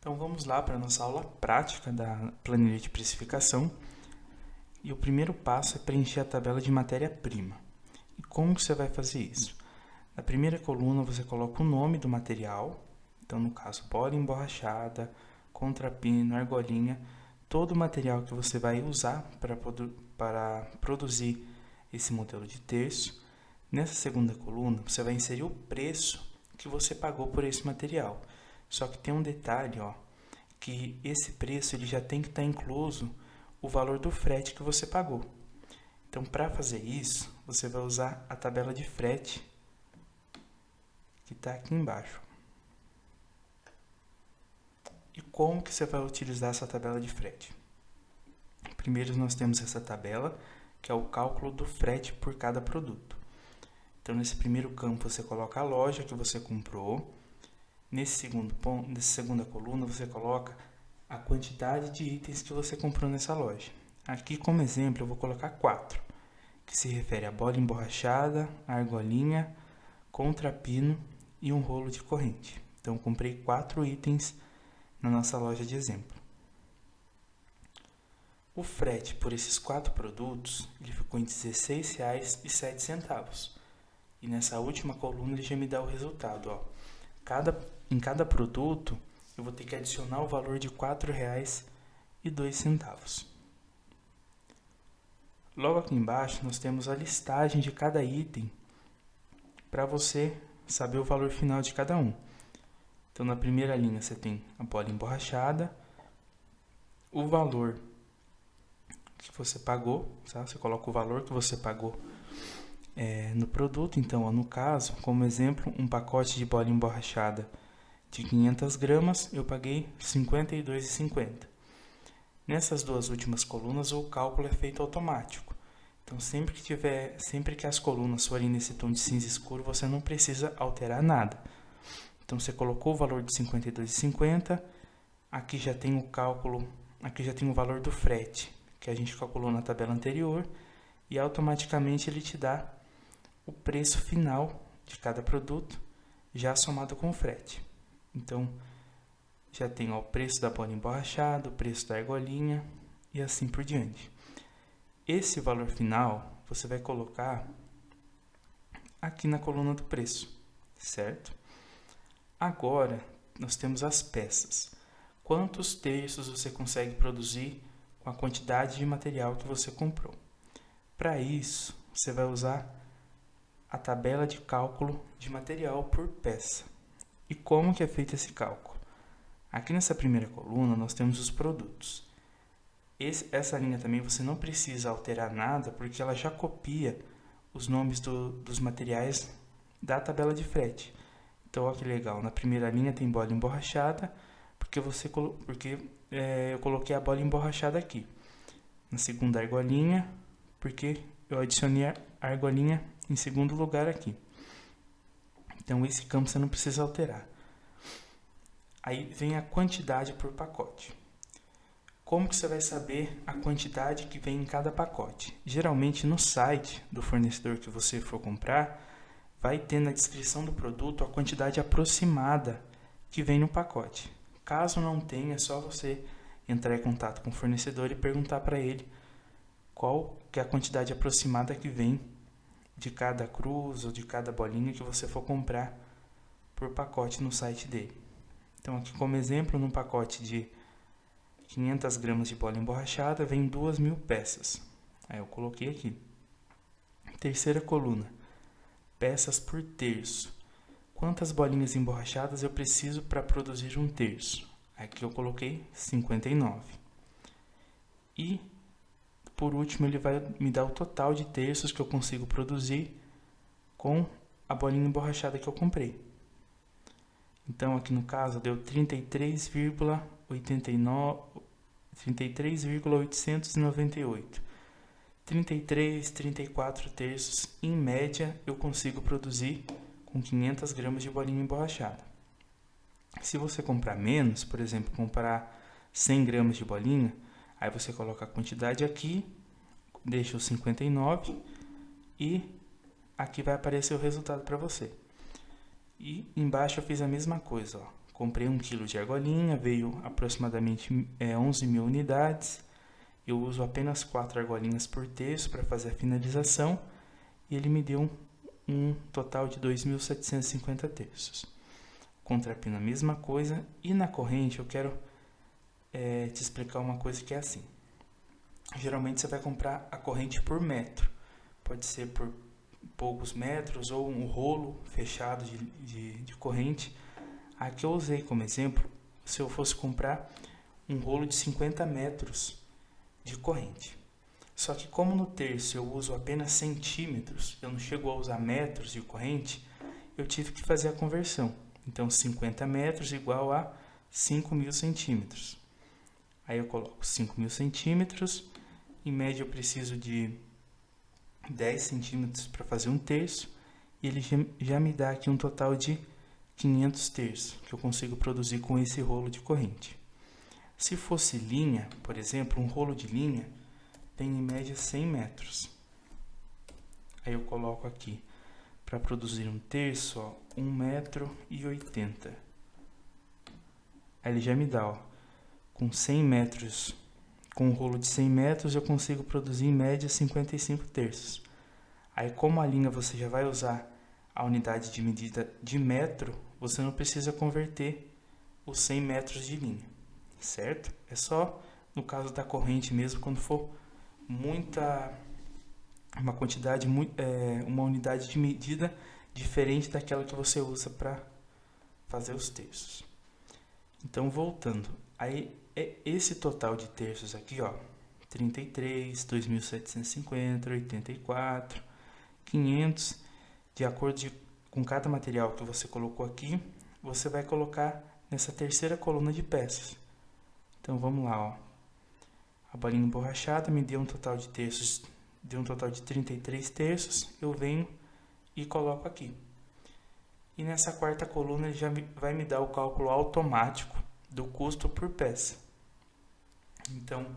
Então vamos lá para a nossa aula prática da planilha de precificação. E o primeiro passo é preencher a tabela de matéria-prima. E como que você vai fazer isso? Na primeira coluna você coloca o nome do material, então no caso bola emborrachada, contrapino, argolinha, todo o material que você vai usar para produzir esse modelo de terço. Nessa segunda coluna você vai inserir o preço que você pagou por esse material. Só que tem um detalhe, que esse preço ele já tem que estar incluso o valor do frete que você pagou. Então, para fazer isso, você vai usar a tabela de frete que está aqui embaixo. E como que você vai utilizar essa tabela de frete? Primeiro, nós temos essa tabela, que é o cálculo do frete por cada produto. Então, nesse primeiro campo, você coloca a loja que você comprou. Nessa segunda coluna, você coloca a quantidade de itens que você comprou nessa loja. Aqui, como exemplo, eu vou colocar 4, que se refere a bola emborrachada, argolinha, contrapino e um rolo de corrente. Então, eu comprei 4 itens na nossa loja de exemplo. O frete por esses 4 produtos ele ficou em R$ 16,07. E nessa última coluna ele já me dá o resultado. Em cada produto eu vou ter que adicionar o valor de R$ 4,02. Logo aqui embaixo nós temos a listagem de cada item para você saber o valor final de cada um. Então na primeira linha você tem a bola emborrachada, o valor que você pagou, tá? Você coloca o valor que você pagou no produto. Então, no caso, como exemplo, um pacote de bola emborrachada de 500 gramas, eu paguei R$ 52,50. Nessas duas últimas colunas, o cálculo é feito automático. Então, sempre que as colunas forem nesse tom de cinza escuro, você não precisa alterar nada. Então, você colocou o valor de R$ 52,50, aqui já tem o cálculo, aqui já tem o valor do frete, que a gente calculou na tabela anterior, e automaticamente ele te dá o preço final de cada produto, já somado com o frete. Então, já tem o preço da bola emborrachada, o preço da argolinha e assim por diante. Esse valor final você vai colocar aqui na coluna do preço, certo? Agora, nós temos as peças. Quantos terços você consegue produzir com a quantidade de material que você comprou? Para isso, você vai usar a tabela de cálculo de material por peça. E como que é feito esse cálculo? Aqui nessa primeira coluna nós temos os produtos. Essa linha também você não precisa alterar nada, porque ela já copia os nomes dos materiais da tabela de frete. Então, olha que legal, na primeira linha tem bola emborrachada, porque eu coloquei a bola emborrachada aqui. Na segunda, argolinha, porque eu adicionei a argolinha em segundo lugar aqui. Então, esse campo você não precisa alterar. Aí vem a quantidade por pacote. Como que você vai saber a quantidade que vem em cada pacote? Geralmente, no site do fornecedor que você for comprar, vai ter na descrição do produto a quantidade aproximada que vem no pacote. Caso não tenha, é só você entrar em contato com o fornecedor e perguntar para ele qual que é a quantidade aproximada que vem de cada cruz ou de cada bolinha que você for comprar por pacote no site dele. Então, aqui como exemplo, num pacote de 500 gramas de bola emborrachada, vem 2.000 peças. Aí eu coloquei aqui. Terceira coluna, peças por terço. Quantas bolinhas emborrachadas eu preciso para produzir um terço? Aqui eu coloquei 59. E, por último, ele vai me dar o total de terços que eu consigo produzir com a bolinha emborrachada que eu comprei. Então, aqui no caso, deu 33,898. 34 terços, em média, eu consigo produzir com 500 gramas de bolinha emborrachada. Se você comprar menos, por exemplo, comprar 100 gramas de bolinha, aí você coloca a quantidade aqui, deixa os 59 e aqui vai aparecer o resultado para você. E embaixo eu fiz a mesma coisa, Comprei 1 kg de argolinha, veio aproximadamente 11.000 unidades. Eu uso apenas 4 argolinhas por terço para fazer a finalização e ele me deu um total de 2.750 terços. Contrapino a mesma coisa, e na corrente eu quero te explicar uma coisa que é assim. Geralmente você vai comprar a corrente por metro, pode ser por poucos metros ou um rolo fechado de corrente. Aqui eu usei como exemplo, se eu fosse comprar um rolo de 50 metros de corrente. Só que como no terço eu uso apenas centímetros, eu não chego a usar metros de corrente, eu tive que fazer a conversão. Então 50 metros igual a 5.000 centímetros. Aí eu coloco 5.000 centímetros, em média eu preciso de 10 centímetros para fazer um terço, e ele já me dá aqui um total de 500 terços, que eu consigo produzir com esse rolo de corrente. Se fosse linha, por exemplo, um rolo de linha tem em média 100 metros. Aí eu coloco aqui, para produzir um terço, 1,80 m. Aí ele já me dá, com 100 metros, com um rolo de 100 metros eu consigo produzir em média 55 terços. Aí como a linha você já vai usar a unidade de medida de metro, você não precisa converter os 100 metros de linha, certo? É só no caso da corrente mesmo, quando for uma quantidade, uma unidade de medida diferente daquela que você usa para fazer os terços. Então, voltando, aí é esse total de terços aqui, 33, 2.750, 84, 500, de acordo com cada material que você colocou aqui, você vai colocar nessa terceira coluna de peças. Então, vamos lá, a bolinha emborrachada me deu um total de terços, deu um total de 33 terços, eu venho e coloco aqui. E nessa quarta coluna ele já vai me dar o cálculo automático do custo por peça. Então,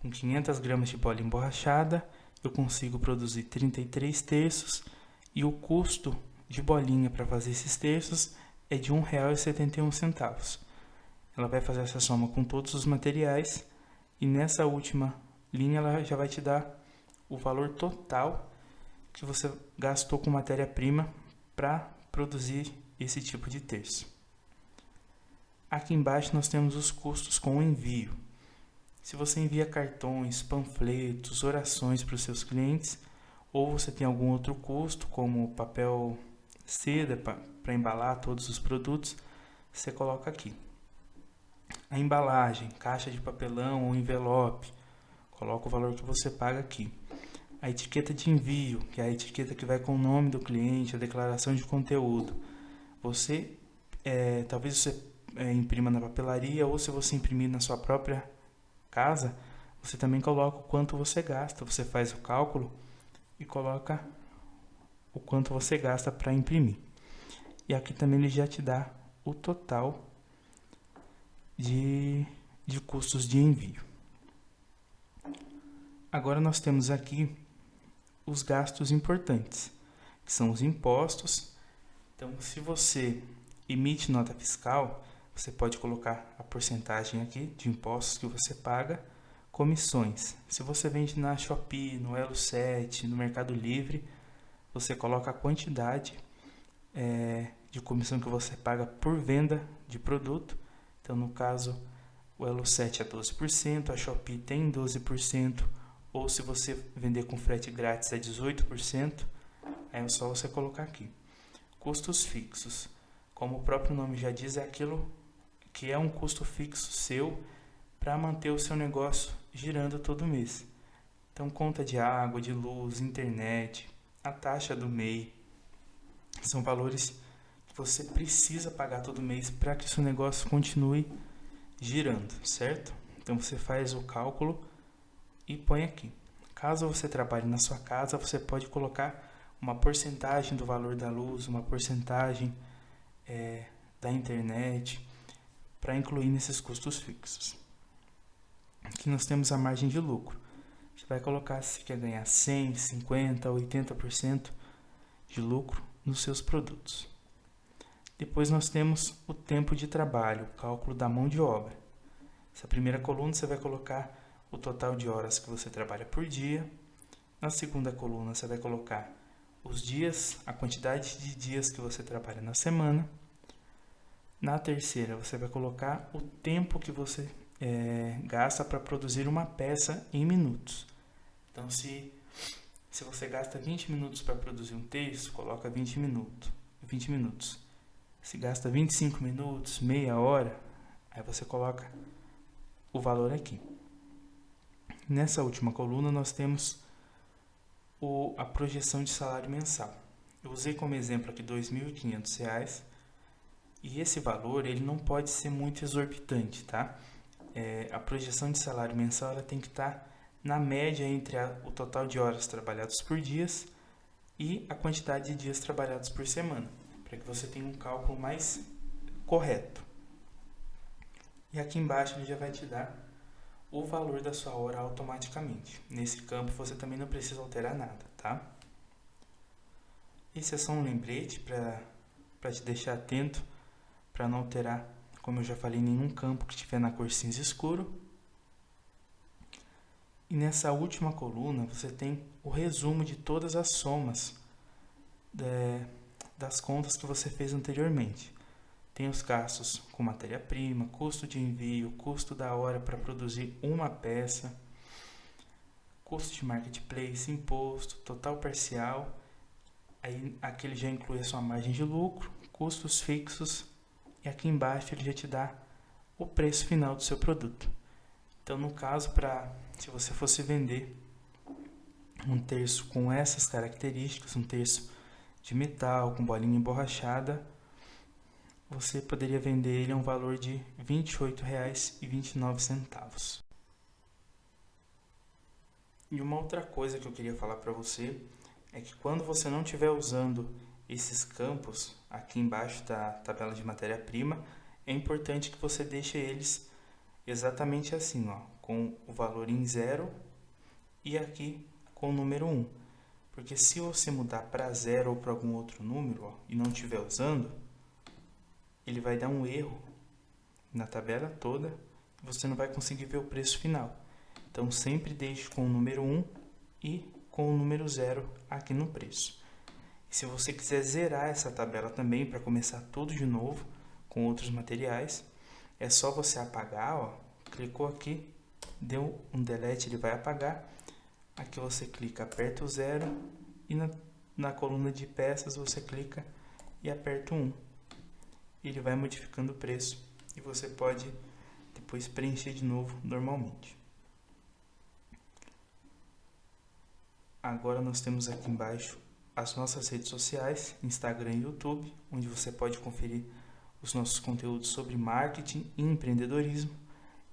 com 500 gramas de bola emborrachada, eu consigo produzir 33 terços e o custo de bolinha para fazer esses terços é de R$ 1,71. Ela vai fazer essa soma com todos os materiais e nessa última linha ela já vai te dar o valor total que você gastou com matéria-prima para produzir esse tipo de terço. Aqui embaixo nós temos os custos com o envio. Se você envia cartões, panfletos, orações para os seus clientes, ou você tem algum outro custo, como papel seda para embalar todos os produtos, você coloca aqui. A embalagem, caixa de papelão ou envelope, coloca o valor que você paga aqui. A etiqueta de envio, que é a etiqueta que vai com o nome do cliente, a declaração de conteúdo. Talvez você imprima na papelaria, ou se você imprimir na sua própria casa, você também coloca o quanto você gasta. Você faz o cálculo e coloca o quanto você gasta para imprimir. E aqui também ele já te dá o total de custos de envio. Agora nós temos aqui os gastos importantes, que são os impostos. Então, se você emite nota fiscal, você pode colocar a porcentagem aqui de impostos que você paga. Comissões. Se você vende na Shopee, no Elo7, no Mercado Livre, você coloca a quantidade de comissão que você paga por venda de produto. Então, no caso, o Elo7 é 12%, a Shopee tem 12%, ou se você vender com frete grátis é 18%, aí é só você colocar aqui. Custos fixos. Como o próprio nome já diz, é aquilo que é um custo fixo seu para manter o seu negócio girando todo mês. Então, conta de água, de luz, internet, a taxa do MEI, são valores que você precisa pagar todo mês para que o seu negócio continue girando, certo? Então, você faz o cálculo e põe aqui. Caso você trabalhe na sua casa, você pode colocar uma porcentagem do valor da luz, uma porcentagem da internet, para incluir nesses custos fixos. Aqui nós temos a margem de lucro. Você vai colocar se quer ganhar 100%, 50%, 80% de lucro nos seus produtos. Depois nós temos o tempo de trabalho, o cálculo da mão de obra. Essa primeira coluna você vai colocar o total de horas que você trabalha por dia. Na segunda coluna você vai colocar os dias, a quantidade de dias que você trabalha na semana. Na terceira você vai colocar o tempo que você gasta para produzir uma peça em minutos. Então, se você gasta 20 minutos para produzir um terço, coloca 20 minutos. Se gasta 25 minutos, meia hora, aí você coloca o valor aqui. Nessa última coluna nós temos a projeção de salário mensal. Eu usei como exemplo aqui R$ 2.500 e esse valor ele não pode ser muito exorbitante, tá? A projeção de salário mensal ela tem que estar na média entre o total de horas trabalhadas por dia e a quantidade de dias trabalhados por semana, para que você tenha um cálculo mais correto. E aqui embaixo ele já vai te dar o valor da sua hora automaticamente. Nesse campo você também não precisa alterar nada, tá? Esse é só um lembrete para te deixar atento, para não alterar, como eu já falei, nenhum campo que estiver na cor cinza escuro. E nessa última coluna você tem o resumo de todas as somas das contas que você fez anteriormente. Tem os gastos com matéria-prima, custo de envio, custo da hora para produzir uma peça, custo de marketplace, imposto, total parcial. Aí aqui ele já inclui a sua margem de lucro, custos fixos e aqui embaixo ele já te dá o preço final do seu produto. Então, no caso, se você fosse vender um terço com essas características, um terço de metal com bolinha emborrachada, você poderia vender ele a um valor de R$ 28,29. E uma outra coisa que eu queria falar para você é que quando você não estiver usando esses campos aqui embaixo da tabela de matéria-prima, é importante que você deixe eles exatamente assim, ó, com o valor em 0 e aqui com o número 1. Porque se você mudar para 0 ou para algum outro número, ó, e não estiver usando, ele vai dar um erro na tabela toda e você não vai conseguir ver o preço final. Então, sempre deixe com o número 1 e com o número 0 aqui no preço. E se você quiser zerar essa tabela também para começar tudo de novo com outros materiais, é só você apagar, ó, clicou aqui, deu um delete, ele vai apagar. Aqui você clica, aperta o 0 e na coluna de peças você clica e aperta o 1. Ele vai modificando o preço e você pode depois preencher de novo normalmente. Agora nós temos aqui embaixo as nossas redes sociais, Instagram e YouTube, onde você pode conferir os nossos conteúdos sobre marketing e empreendedorismo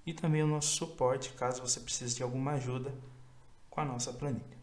e também o nosso suporte caso você precise de alguma ajuda com a nossa planilha.